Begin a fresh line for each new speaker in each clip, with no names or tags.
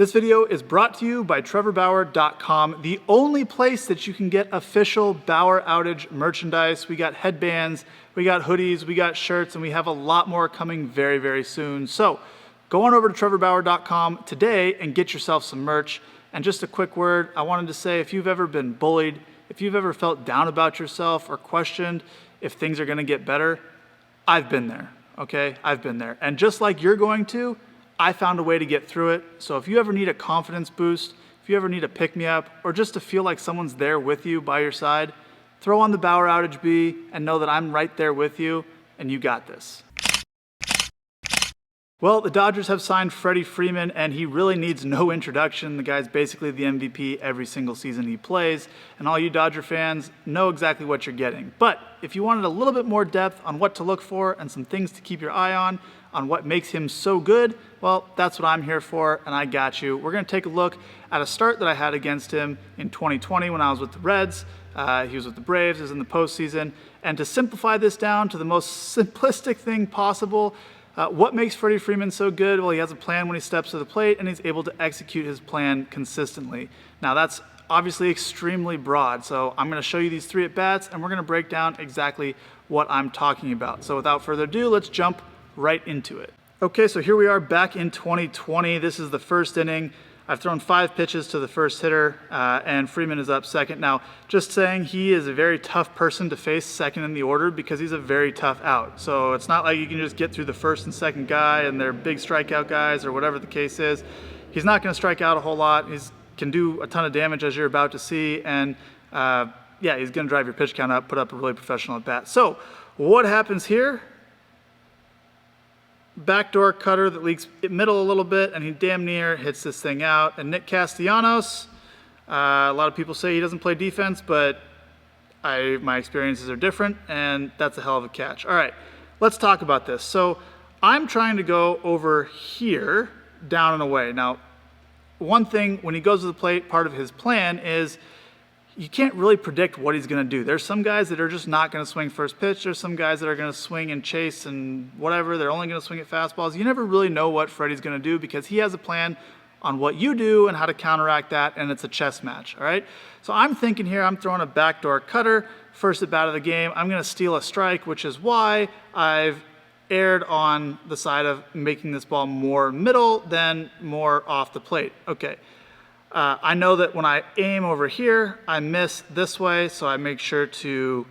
This video is brought to you by TrevorBauer.com, the only place that you can get official Bauer outage merchandise. We got headbands, we got hoodies, we got shirts, and we have a lot more coming very, very soon. So go on over to TrevorBauer.com today and get yourself some merch. And just a quick word, I wanted to say, if you've ever been bullied, if you've ever felt down about yourself or questioned if things are gonna get better, I've been there, okay? I've been there. And just like you're going to, I found a way to get through it. So if you ever need a confidence boost, if you ever need a pick-me-up, or just to feel like someone's there with you by your side, throw on the Bauer Outage B and know that I'm right there with you and you got this. Well, the Dodgers have signed Freddie Freeman, and he really needs no introduction. The guy's basically the MVP every single season he plays, and all you Dodger fans know exactly what you're getting. But if you wanted a little bit more depth on what to look for and some things to keep your eye on what makes him so good, well, that's what I'm here for, and I got you. We're going to take a look at a start that I had against him in 2020 when I was with the Reds. He was with the Braves, he was in the postseason. And to simplify this down to the most simplistic thing possible, what makes Freddie Freeman so good? Well, he has a plan when he steps to the plate, and he's able to execute his plan consistently. Now, that's obviously extremely broad, so I'm going to show you these 3 at-bats, and we're going to break down exactly what I'm talking about. So without further ado, let's jump right into it. Okay, so here we are back in 2020. This is the first inning. I've thrown 5 pitches to the first hitter, and Freeman is up second. Now, just saying, he is a very tough person to face second in the order because he's a very tough out. So it's not like you can just get through the first and second guy and they're big strikeout guys or whatever the case is. He's not going to strike out a whole lot. He can do a ton of damage, as you're about to see, and yeah, he's going to drive your pitch count up, put up a really professional at bat. So what happens here? Backdoor cutter that leaks middle a little bit, and he damn near hits this thing out. And Nick Castellanos, a lot of people say he doesn't play defense, but my experiences are different, and that's a hell of a catch. All right, let's talk about this. So I'm trying to go over here, down and away. Now, one thing, when he goes to the plate, part of his plan is you can't really predict what he's going to do. There's some guys that are just not going to swing first pitch. There's some guys that are going to swing and chase and whatever. They're only going to swing at fastballs. You never really know what Freddie's going to do because he has a plan on what you do and how to counteract that, and it's a chess match, all right? So I'm thinking here, I'm throwing a backdoor cutter, first at bat of the game. I'm going to steal a strike, which is why I've erred on the side of making this ball more middle than more off the plate. Okay. I know that when I aim over here, I miss this way, so I make sure to,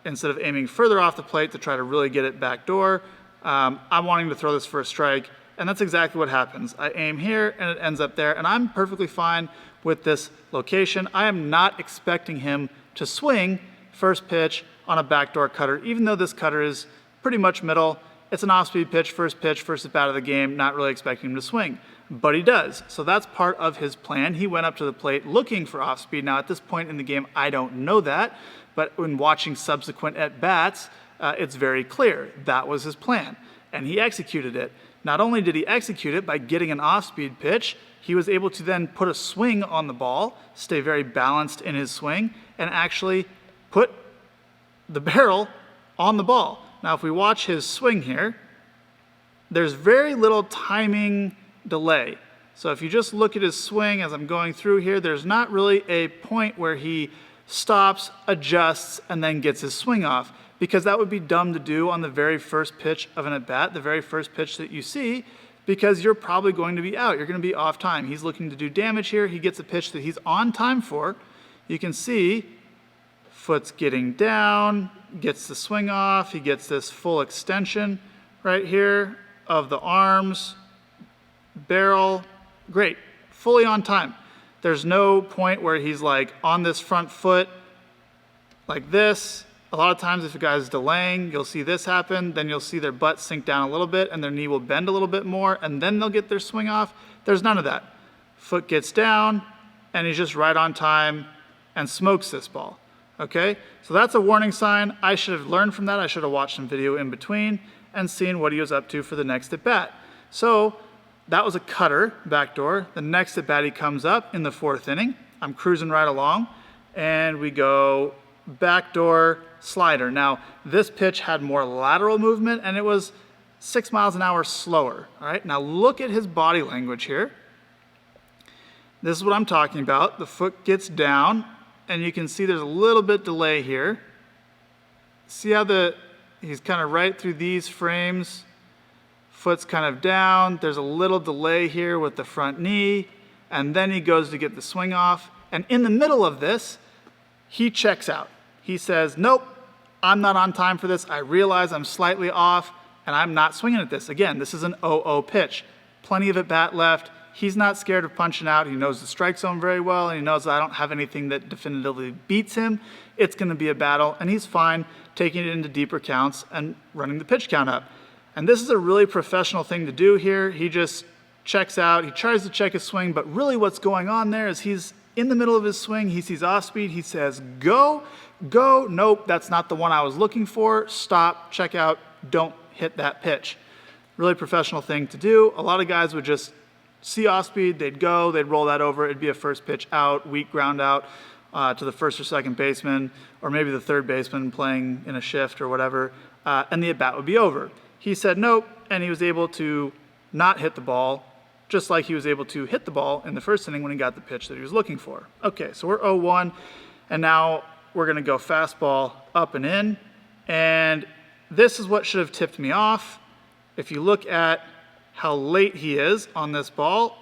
instead of aiming further off the plate to try to really get it backdoor, I'm wanting to throw this for a strike, and that's exactly what happens. I aim here, and it ends up there, and I'm perfectly fine with this location. I am not expecting him to swing first pitch on a backdoor cutter, even though this cutter is pretty much middle. It's an off-speed pitch, first at bat of the game, not really expecting him to swing. But he does. So that's part of his plan. He went up to the plate looking for off-speed. Now, at this point in the game, I don't know that. But when watching subsequent at-bats, it's very clear that was his plan. And he executed it. Not only did he execute it by getting an off-speed pitch, he was able to then put a swing on the ball, stay very balanced in his swing, and actually put the barrel on the ball. Now, if we watch his swing here, there's very little timing delay. So if you just look at his swing as I'm going through here, there's not really a point where he stops, adjusts, and then gets his swing off, because that would be dumb to do on the very first pitch of an at-bat, the very first pitch that you see, because you're probably going to be out. You're going to be off time. He's looking to do damage here. He gets a pitch that he's on time for. You can see foot's getting down, gets the swing off. He gets this full extension right here of the arms, barrel, great, fully on time. There's no point where he's like on this front foot like this. A lot of times if a guy's delaying, you'll see this happen, then you'll see their butt sink down a little bit and their knee will bend a little bit more, and then they'll get their swing off. There's none of that. Foot gets down and he's just right on time and smokes this ball. Okay, so that's a warning sign. I should have learned from that. I should have watched some video in between and seen what he was up to for the next at bat. So that was a cutter, backdoor. The next at bat he comes up in the 4th inning. I'm cruising right along, and we go backdoor slider. Now, this pitch had more lateral movement, and it was 6 miles an hour slower. All right, now look at his body language here. This is what I'm talking about. The foot gets down, and you can see there's a little bit delay here. See how he's kind of right through these frames. Foot's kind of down. There's a little delay here with the front knee, and then he goes to get the swing off. And in the middle of this, he checks out. He says, nope, I'm not on time for this. I realize I'm slightly off, and I'm not swinging at this. Again, this is an 0-0 pitch. Plenty of at-bat left. He's not scared of punching out. He knows the strike zone very well, and he knows that I don't have anything that definitively beats him. It's going to be a battle, and he's fine taking it into deeper counts and running the pitch count up. And this is a really professional thing to do here. He just checks out. He tries to check his swing, but really what's going on there is he's in the middle of his swing. He sees off speed. He says, go, go. Nope, that's not the one I was looking for. Stop, check out, don't hit that pitch. Really professional thing to do. A lot of guys would just see off speed, they'd go, they'd roll that over. It'd be a first pitch out, weak ground out to the first or second baseman, or maybe the third baseman playing in a shift or whatever, and the at-bat would be over. He said nope, and he was able to not hit the ball, just like he was able to hit the ball in the first inning when he got the pitch that he was looking for. Okay, so we're 0-1, and now we're going to go fastball up and in, and this is what should have tipped me off. If you look at how late he is on this ball,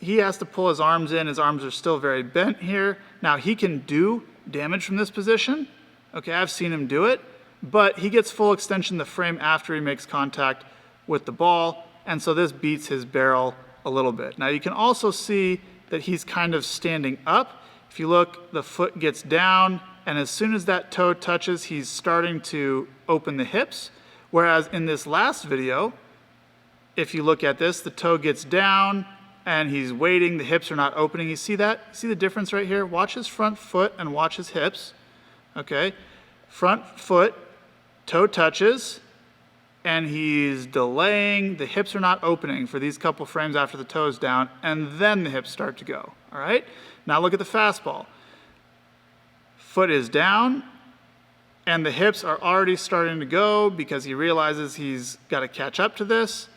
he has to pull his arms in. His arms are still very bent here. Now, he can do damage from this position. Okay, I've seen him do it, but he gets full extension the frame after he makes contact with the ball, and so this beats his barrel a little bit. Now, you can also see that he's kind of standing up. If you look, the foot gets down, and as soon as that toe touches, he's starting to open the hips, whereas in this last video, if you look at this, the toe gets down and he's waiting, the hips are not opening. You see that? See the difference right here? Watch his front foot and watch his hips. Okay, front foot, toe touches, and he's delaying. The hips are not opening for these couple frames after the toe's down, and then the hips start to go. All right, now look at the fastball. Foot is down, and the hips are already starting to go because he realizes he's got to catch up to this,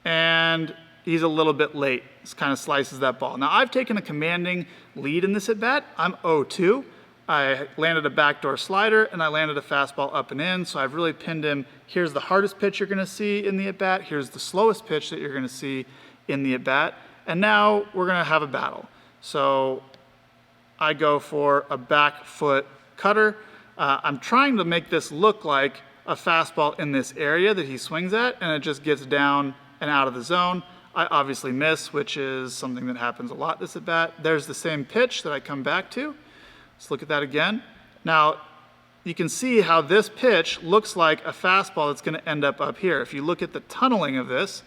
and he's a little bit late. This kind of slices that ball. Now, I've taken a commanding lead in this at-bat. I'm 0-2. I landed a backdoor slider, and I landed a fastball up and in, so I've really pinned him. Here's the hardest pitch you're going to see in the at-bat. Here's the slowest pitch that you're going to see in the at-bat. And now we're going to have a battle. So I go for a back foot cutter. I'm trying to make this look like a fastball in this area that he swings at, and it just gets down and out of the zone. I obviously miss, which is something that happens a lot this at bat. There's the same pitch that I come back to. Let's look at that again. Now, you can see how this pitch looks like a fastball that's going to end up here. If you look at the tunneling of this,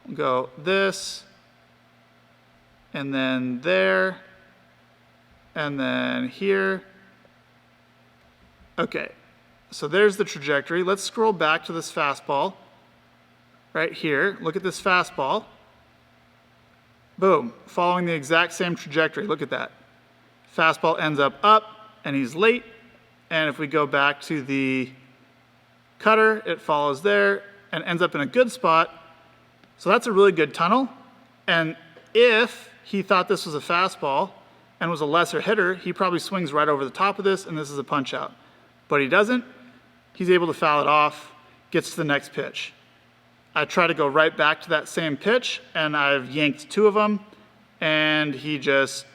we'll go this, and then there, and then here. Okay, so there's the trajectory. Let's scroll back to this fastball. Right here, look at this fastball. Boom, following the exact same trajectory. Look at that. Fastball ends up, and he's late. And if we go back to the cutter, it follows there and ends up in a good spot. So that's a really good tunnel. And if he thought this was a fastball and was a lesser hitter, he probably swings right over the top of this, and this is a punch out. But he doesn't. He's able to foul it off, gets to the next pitch. I try to go right back to that same pitch, and I've yanked two of them, and he just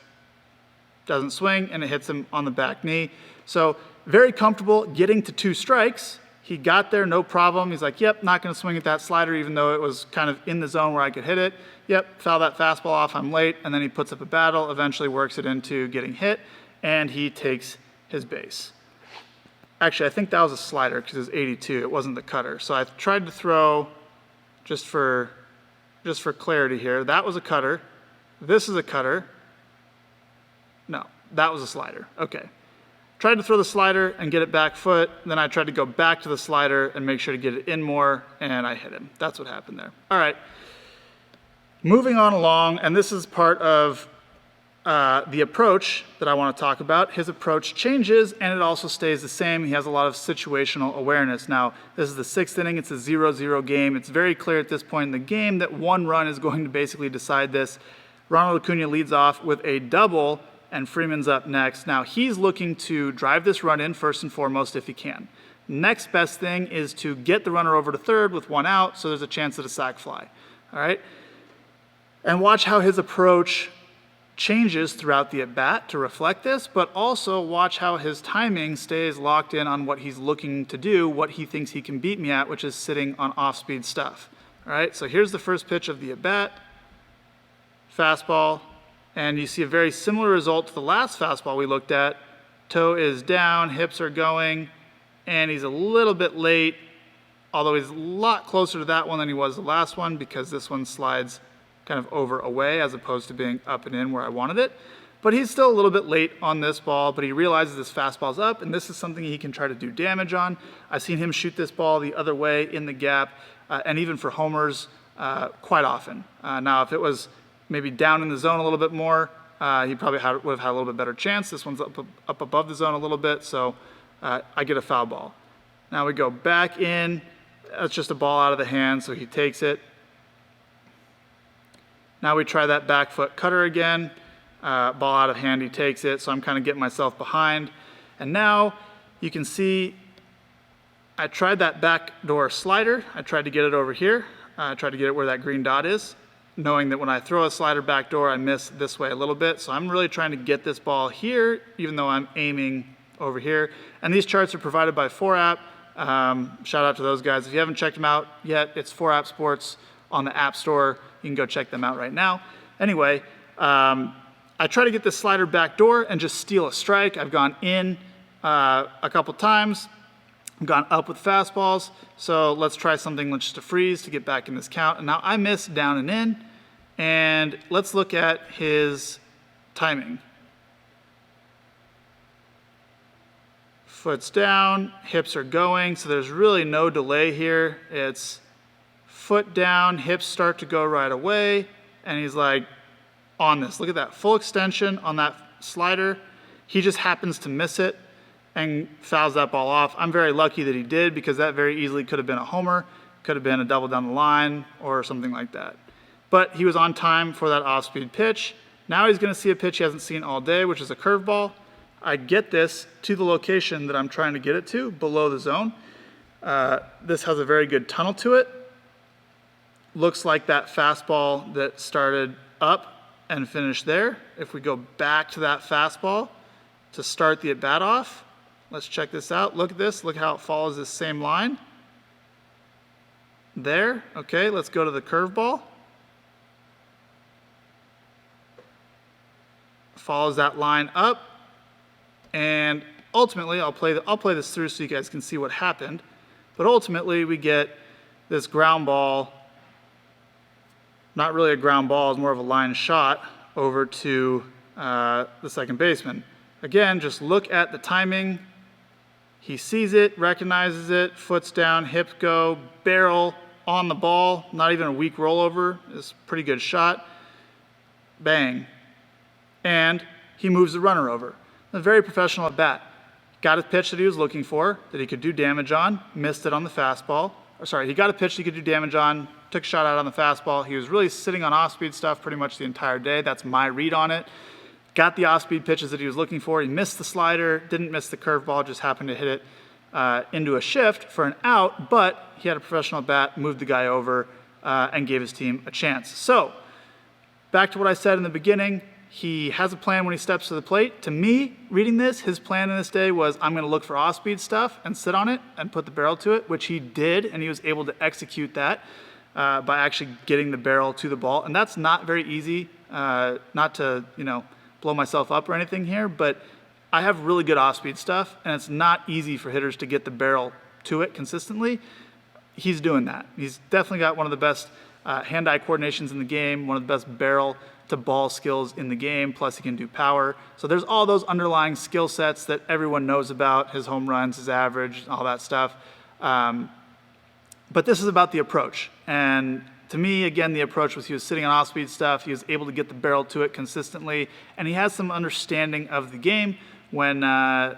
doesn't swing, and it hits him on the back knee. So very comfortable getting to 2 strikes. He got there, no problem. He's like, yep, not going to swing at that slider, even though it was kind of in the zone where I could hit it. Yep, foul that fastball off, I'm late, and then he puts up a battle, eventually works it into getting hit, and he takes his base. Actually, I think that was a slider because it was 82. It wasn't the cutter. So I tried to throw, just for clarity here, that was a cutter. This is a cutter. No, that was a slider. Okay. Tried to throw the slider and get it back foot. Then I tried to go back to the slider and make sure to get it in more, and I hit him. That's what happened there. All right. Moving on along, and this is part of the approach that I want to talk about. His approach changes, and it also stays the same. He has a lot of situational awareness. Now, this is the 6th inning. It's a 0-0 game. It's very clear at this point in the game that 1 run is going to basically decide this. Ronald Acuna leads off with a double, and Freeman's up next. Now he's looking to drive this run in first and foremost if he can. Next best thing is to get the runner over to third with one out, so there's a chance at a sac fly. All right? And watch how his approach changes throughout the at-bat to reflect this, but also watch how his timing stays locked in on what he's looking to do, what he thinks he can beat me at, which is sitting on off-speed stuff. All right, so here's the first pitch of the at-bat, fastball, and you see a very similar result to the last fastball we looked at. Toe is down, hips are going, and he's a little bit late, although he's a lot closer to that one than he was the last one because this one slides kind of over away as opposed to being up and in where I wanted it. But he's still a little bit late on this ball, but he realizes this fastball's up, and this is something he can try to do damage on. I've seen him shoot this ball the other way in the gap, and even for homers quite often. Now, if it was maybe down in the zone a little bit more, he probably would have had a little bit better chance. This one's up above the zone a little bit, so I get a foul ball. Now we go back in. That's just a ball out of the hand, so he takes it. Now we try that back foot cutter again. Ball out of hand, he takes it, so I'm kind of getting myself behind. And now you can see I tried that backdoor slider. I tried to get it over here. I tried to get it where that green dot is, knowing that when I throw a slider backdoor, I miss this way a little bit. So I'm really trying to get this ball here, even though I'm aiming over here. And these charts are provided by 4App. Shout out to those guys. If you haven't checked them out yet, it's 4App Sports on the App Store. You can go check them out right now. Anyway, I try to get this slider backdoor and just steal a strike. I've gone in a couple times. I've gone up with fastballs. So let's try something with just a freeze to get back in this count. And now I missed down and in. And let's look at his timing. Foot's down, hips are going, so there's really no delay here. It's foot down, hips start to go right away, and he's like on this. Look at that full extension on that slider. He just happens to miss it and fouls that ball off. I'm very lucky that he did because that very easily could have been a homer, could have been a double down the line or something like that. But he was on time for that off-speed pitch. Now he's gonna see a pitch he hasn't seen all day, which is a curveball. I get this to the location that I'm trying to get it to, below the zone. This has a very good tunnel to it. Looks like that fastball that started up and finished there. If we go back to that fastball to start the at-bat off, let's check this out. Look at this, look how it follows this same line. There, okay, let's go to the curveball. Follows that line up. And ultimately, I'll play this through so you guys can see what happened. But ultimately, we get this ground ball, not really a ground ball, it's more of a line shot over to the second baseman. Again, just look at the timing. He sees it, recognizes it, foot's down, hips go, barrel on the ball, not even a weak rollover. It's a pretty good shot. Bang. And he moves the runner over. A very professional at bat. Got a pitch that he was looking for, that he could do damage on, missed it on the fastball. Or sorry, he got a pitch he could do damage on, took a shot out on the fastball. He was really sitting on off-speed stuff pretty much the entire day. That's my read on it. Got the off-speed pitches that he was looking for. He missed the slider, didn't miss the curveball, just happened to hit it into a shift for an out, but he had a professional at bat, moved the guy over, and gave his team a chance. So, back to what I said in the beginning, he has a plan when he steps to the plate. To me, reading this, his plan in this day was I'm going to look for off-speed stuff and sit on it and put the barrel to it, which he did, and he was able to execute that by actually getting the barrel to the ball. And that's not very easy, not to blow myself up or anything here, but I have really good off-speed stuff, and it's not easy for hitters to get the barrel to it consistently. He's doing that. He's definitely got one of the best hand-eye coordinations in the game, one of the best barrel to ball skills in the game, plus he can do power. So there's all those underlying skill sets that everyone knows about, his home runs, his average, all that stuff. But this is about the approach. And to me, again, the approach was he was sitting on off-speed stuff, he was able to get the barrel to it consistently, and he has some understanding of the game when the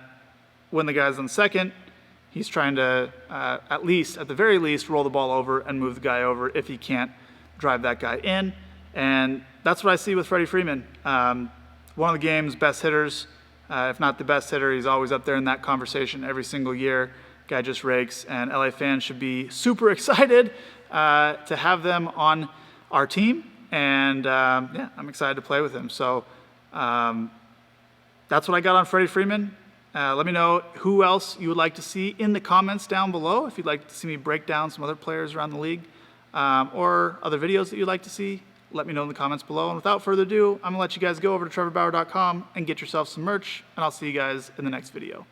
guy's on second. He's trying to, at the very least, roll the ball over and move the guy over if he can't drive that guy in. And that's what I see with Freddie Freeman. One of the game's best hitters, if not the best hitter. He's always up there in that conversation every single year. Guy just rakes, and LA fans should be super excited to have them on our team. And yeah, I'm excited to play with him. So that's what I got on Freddie Freeman. Let me know who else you would like to see in the comments down below. If you'd like to see me break down some other players around the league or other videos that you'd like to see, let me know in the comments below. And without further ado, I'm going to let you guys go over to trevorbauer.com and get yourself some merch. And I'll see you guys in the next video.